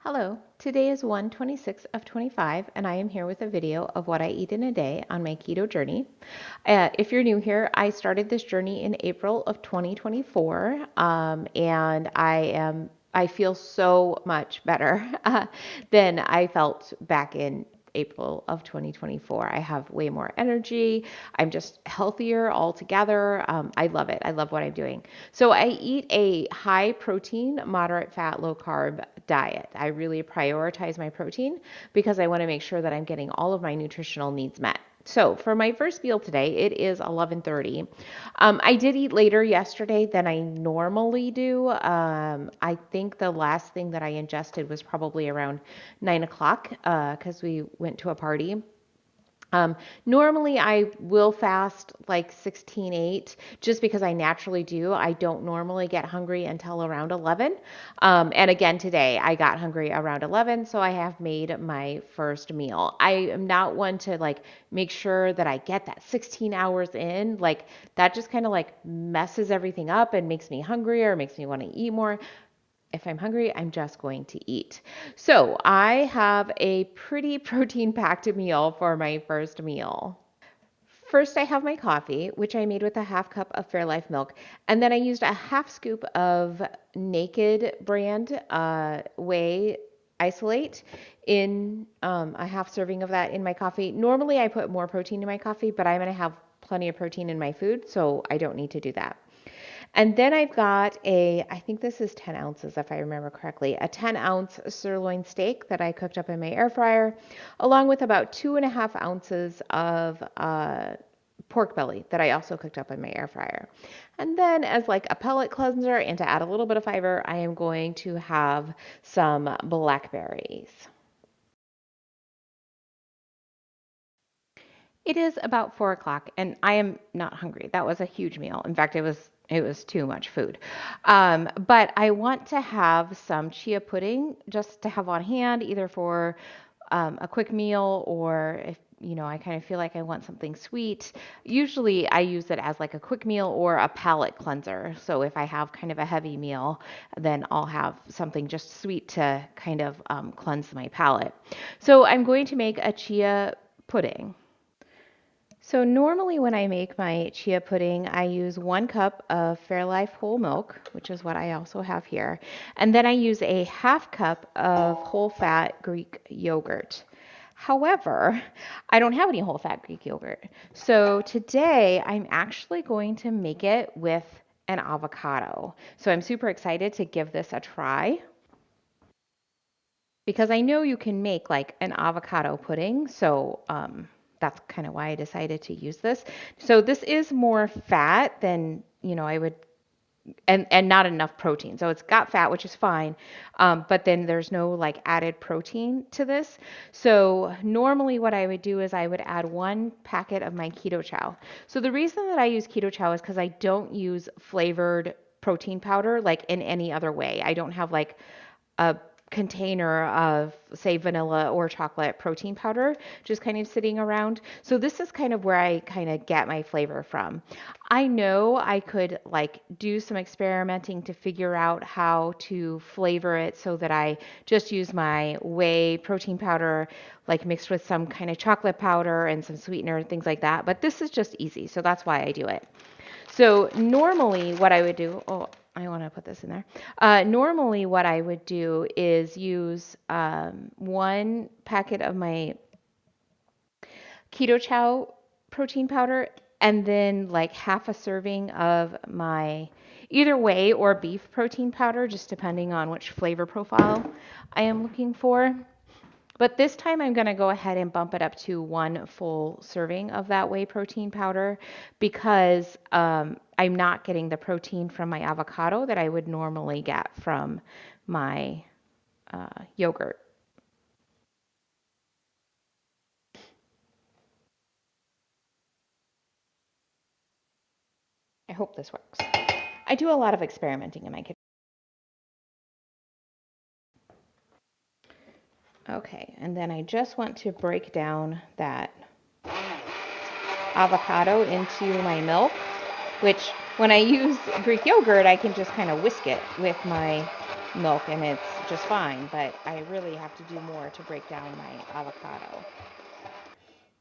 Hello, today is 1/26 of 25, and I am here with a video of what I eat in a day on my keto journey. If you're new here, I started this journey in April of 2024, and I feel so much better than I felt back in April of 2024. I have way more energy. I'm just healthier altogether. I love it. I love what I'm doing. So I eat a high protein, moderate fat, low carb diet. I really prioritize my protein because I want to make sure that I'm getting all of my nutritional needs met. So for my first meal today, it is 11:30. I did eat later yesterday than I normally do. I think the last thing that I ingested was probably around 9 o'clock because we went to a party. Normally I will fast like 16:8 just because I naturally do. I don't normally get hungry until around 11. And again, today I got hungry around 11, so I have made my first meal. I am not one to like make sure that I get that 16 hours in. Like that just kind of like messes everything up and makes me hungrier, makes me want to eat more. If I'm hungry, I'm just going to eat. So I have a pretty protein packed meal for my first meal. First, I have my coffee, which I made with a half cup of Fairlife milk. And then I used a half scoop of Naked brand whey isolate in a half serving of that in my coffee. Normally, I put more protein in my coffee, but I'm going to have plenty of protein in my food, so I don't need to do that. And then I've got I think this is 10 ounces if I remember correctly, a 10-ounce sirloin steak that I cooked up in my air fryer, along with about 2.5 ounces of pork belly that I also cooked up in my air fryer. And then as like a pellet cleanser and to add a little bit of fiber, I am going to have some blackberries. It is about 4 o'clock, and I am not hungry. That was a huge meal. In fact, it was too much food. But I want to have some chia pudding just to have on hand, either for a quick meal or if I kind of feel like I want something sweet. Usually I use it as like a quick meal or a palate cleanser. So if I have kind of a heavy meal, then I'll have something just sweet to kind of cleanse my palate. So I'm going to make a chia pudding. So normally when I make my chia pudding, I use 1 cup of Fairlife whole milk, which is what I also have here. And then I use a half cup of whole fat Greek yogurt. However, I don't have any whole fat Greek yogurt. So today I'm actually going to make it with an avocado. So I'm super excited to give this a try because I know you can make like an avocado pudding. So that's kind of why I decided to use this. So this is more fat than, I would, and not enough protein. So it's got fat, which is fine. But then there's no like added protein to this. So normally what I would do is I would add 1 packet of my keto chow. So the reason that I use keto chow is because I don't use flavored protein powder like in any other way. I don't have like a container of, say, vanilla or chocolate protein powder just kind of sitting around. So this is kind of where I kind of get my flavor from. I know I could like do some experimenting to figure out how to flavor it so that I just use my whey protein powder like mixed with some kind of chocolate powder and some sweetener and things like that. But this is just easy. So that's why I do it. So normally what I would do, oh, I want to put this in there. Normally what I would do is use 1 packet of my keto chow protein powder and then like half a serving of my either whey or beef protein powder, just depending on which flavor profile I am looking for. But this time I'm going to go ahead and bump it up to 1 full serving of that whey protein powder because I'm not getting the protein from my avocado that I would normally get from my yogurt. I hope this works. I do a lot of experimenting in my kitchen. Okay, and then I just want to break down that avocado into my milk, which when I use Greek yogurt, I can just kind of whisk it with my milk and it's just fine, but I really have to do more to break down my avocado.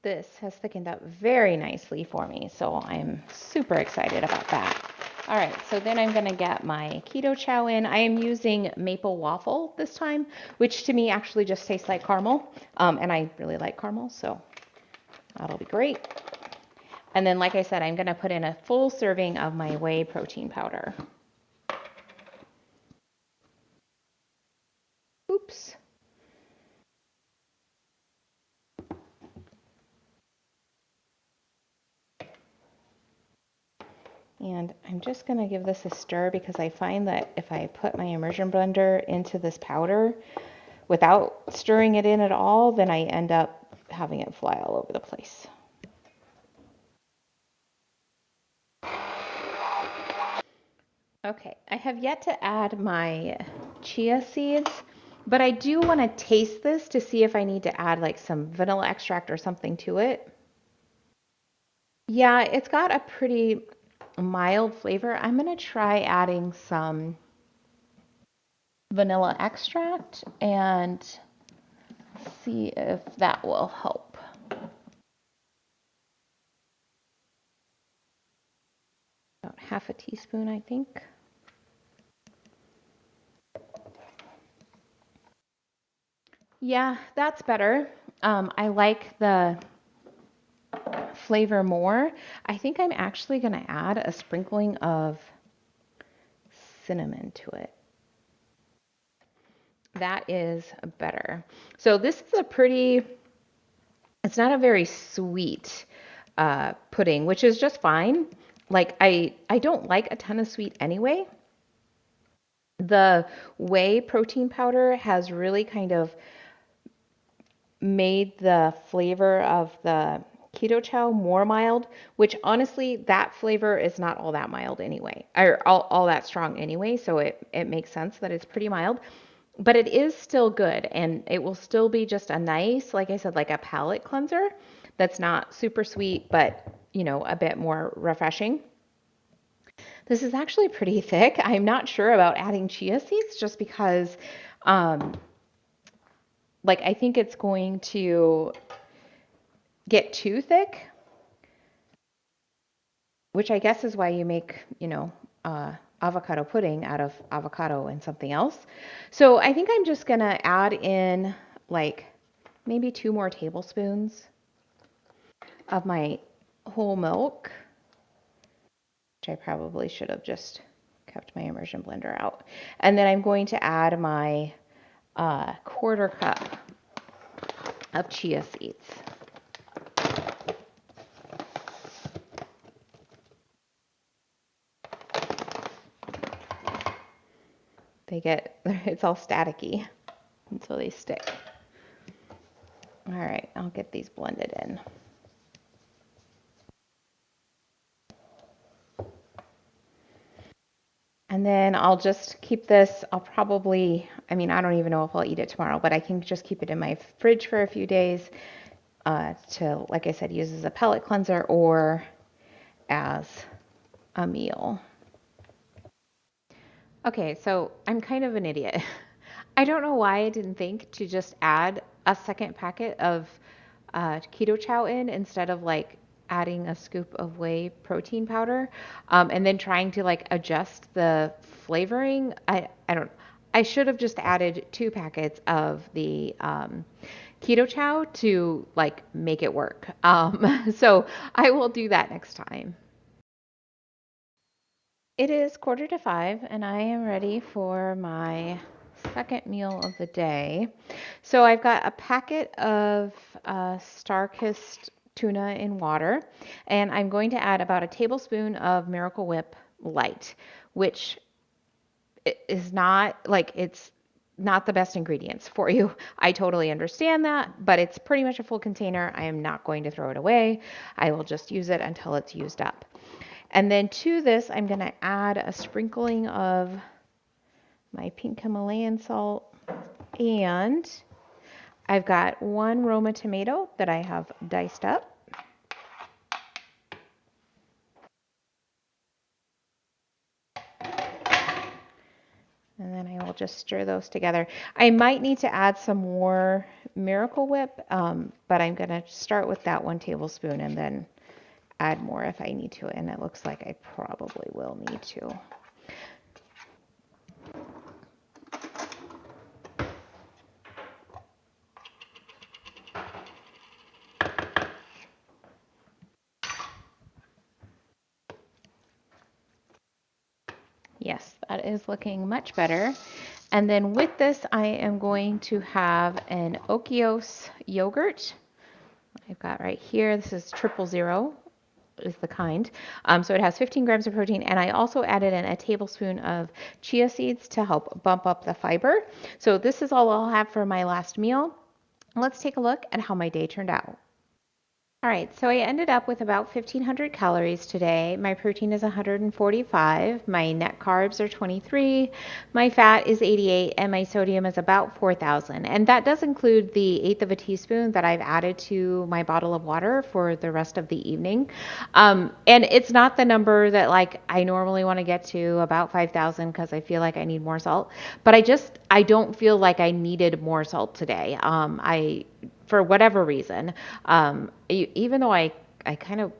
This has thickened up very nicely for me, so I'm super excited about that. All right, so then I'm gonna get my keto chow in. I am using maple waffle this time, which to me actually just tastes like caramel, and I really like caramel, so that'll be great. And then, like I said, I'm gonna put in a full serving of my whey protein powder. Oops. And I'm just going to give this a stir because I find that if I put my immersion blender into this powder without stirring it in at all, then I end up having it fly all over the place. Okay, I have yet to add my chia seeds, but I do want to taste this to see if I need to add like some vanilla extract or something to it. Yeah, it's got a pretty mild flavor. I'm going to try adding some vanilla extract and see if that will help. About half a teaspoon, I think. Yeah, that's better. I like the flavor more. I think I'm actually going to add a sprinkling of cinnamon to it. That is better. So this is a pretty, it's not a very sweet pudding, which is just fine. Like I don't like a ton of sweet anyway. The whey protein powder has really kind of made the flavor of the keto chow more mild, which honestly, that flavor is not all that mild anyway, or all that strong anyway. So it makes sense that it's pretty mild, but it is still good. And it will still be just a nice, like I said, like a palate cleanser that's not super sweet, but you know, a bit more refreshing. This is actually pretty thick. I'm not sure about adding chia seeds just because, um, like, I think it's going to get too thick, which I guess is why you make, you know, avocado pudding out of avocado and something else. So I think I'm just gonna add in like maybe 2 more tablespoons of my whole milk, which I probably should have just kept my immersion blender out. And then I'm going to add my 1/4 cup of chia seeds. It's all staticky, and so they stick. All right, I'll get these blended in. And then I'll just keep this, I'll probably, I mean, I don't even know if I'll eat it tomorrow, but I can just keep it in my fridge for a few days to, like I said, use as a palate cleanser or as a meal. Okay, so I'm kind of an idiot. I don't know why I didn't think to just add a second packet of keto chow in instead of like adding a scoop of whey protein powder, and then trying to like adjust the flavoring. I don't. I should have just added 2 packets of the keto chow to like make it work. So I will do that next time. It is 4:45 and I am ready for my second meal of the day. So I've got a packet of Star-Kissed tuna in water, and I'm going to add about a tablespoon of Miracle Whip Light, which is not like it's not the best ingredients for you. I totally understand that, but it's pretty much a full container. I am not going to throw it away. I will just use it until it's used up. And then to this, I'm going to add a sprinkling of my pink Himalayan salt, and I've got 1 Roma tomato that I have diced up. And then I will just stir those together. I might need to add some more Miracle Whip, but I'm going to start with that 1 tablespoon and then add more if I need to. And it looks like I probably will need to. Yes, that is looking much better. And then with this, I am going to have an Okios yogurt. I've got right here, this is 000 is the kind. So it has 15 grams of protein, and I also added in a tablespoon of chia seeds to help bump up the fiber. So this is all I'll have for my last meal. Let's take a look at how my day turned out. All right, so I ended up with about 1,500 calories today. My protein is 145, my net carbs are 23, my fat is 88, and my sodium is about 4,000. And that does include the eighth of a teaspoon that I've added to my bottle of water for the rest of the evening. And it's not the number that like I normally want to get to, about 5,000, because I feel like I need more salt. But I don't feel like I needed more salt today. For whatever reason, even though I kind of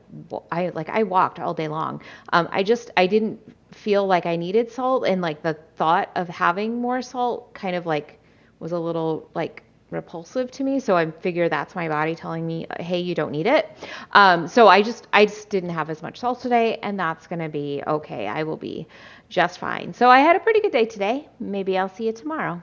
I walked all day long. I didn't feel like I needed salt, and like the thought of having more salt kind of like was a little like repulsive to me. So I figure that's my body telling me, hey, you don't need it. So I just didn't have as much salt today, and that's gonna be okay. I will be just fine. So I had a pretty good day today. Maybe I'll see you tomorrow.